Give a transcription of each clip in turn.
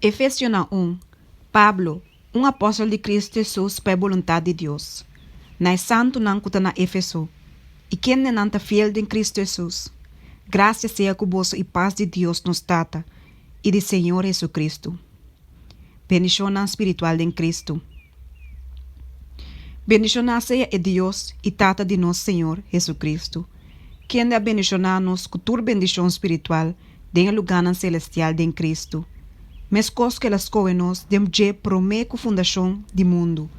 Efésios 1. Pablo, um apóstolo de Cristo Jesus para a vontade de Deus. Na santo não que na Éfeso. E quem não está fiel em Cristo Jesus. Graças seja com vos e paz de Deus nos tata e de Senhor Jesus Cristo. Bendição espiritual em Cristo. Bendição seja de Deus e tata de nosso Senhor Jesus Cristo. Quem dá bendicionar-nos com toda bendição espiritual em lugar celestial em Cristo. Mas coisas que elas coenos dem je promê com fundação do mundo,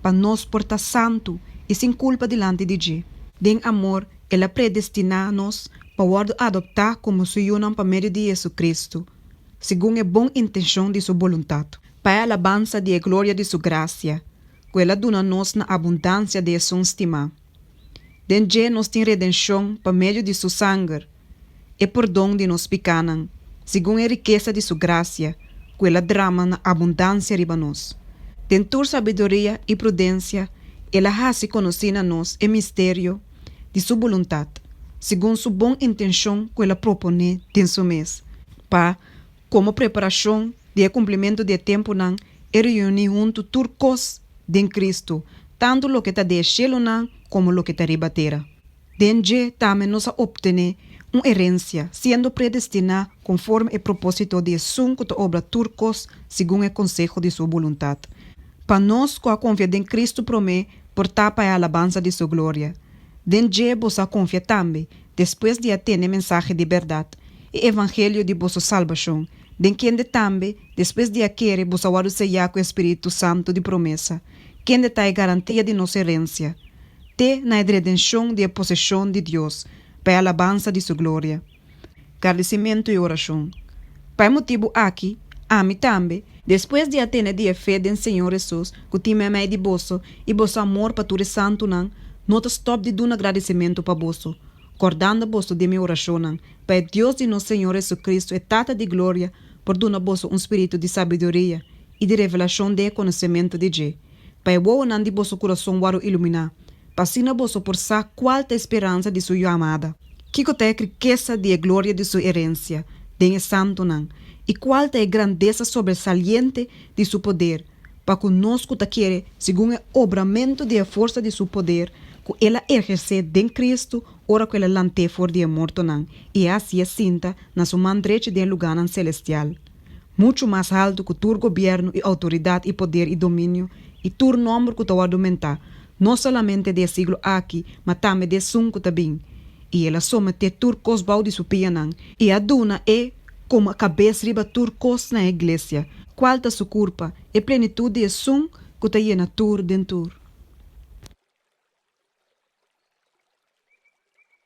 para nos portar santo e sem culpa delante de je. Den amor, ela predestina-nos para adoptar como suyunam para meio de Jesus Cristo, segundo a boa intenção de sua vontade, para a alabança de glória de sua graça, que ela dona-nos na abundância de sua estima. Den je nos tem redenção para meio de sua sangue, e perdão de nos pecados, segundo a riqueza de sua graça, que ela drama na abundância riba nós. Dentur sabedoria e prudência, ela hace conhecer a nós o mistério de sua vontade, segundo sua boa intenção que ela propõe em seu mês, para, como preparação de cumprimento de tempo, não, e reunir junto turcos de Cristo, tanto lo que está de cielo não, como lo que está riba terra. Denje também nos obter uma herência, sendo predestinada conforme o propósito de Jesus que obra turcos, segundo o consejo de sua vontade. Para nós, com a confiança em Cristo, promete portar para a alabança de sua glória. Denje vos a confiar também, depois de ter a mensagem de verdade, e evangelho de vossa salvação, de quem também, depois de querer vos a sellar com o Espírito Santo de promessa, quem está a garantia de nossa herência, te na redenção de possessão de Deus, para a alabança de sua glória. Agradecimento e oração. Para motivo aqui, a mim também, depois de ter a fé do Senhor Jesus, que tem mais de vosso e vosso amor para tudo santo, não stop de dar um agradecimento para vosso, acordando vosso de minha oração, para Deus de nosso Senhor Jesus Cristo e tata de glória, por dar vosso espírito de sabedoria e de revelação de conhecimento de Deus, para o não de vosso coração waro iluminar, para sina vosso por sa qual a esperança de sua amada, que tem a riqueza de glória de sua herência, de santo não, e qual é a grandeza sobresaliente de seu poder, para conosco ta querer, segundo o obramento de a força de seu poder, que ela exerce em Cristo, ora que ela lante for de morto não, e assim sinta na sua mandreche de lugar celestial. Muito mais alto que todo governo e autoridade e poder e domínio, e todo nome que tu argumentar, não somente de siglo aqui, mas também de sunco também. E ela somete turcos bau de sua pianang, e a duna é como a cabeça riba turcos na igreja, qual ta sua culpa, e plenitude de sun que ta llena tur dentur.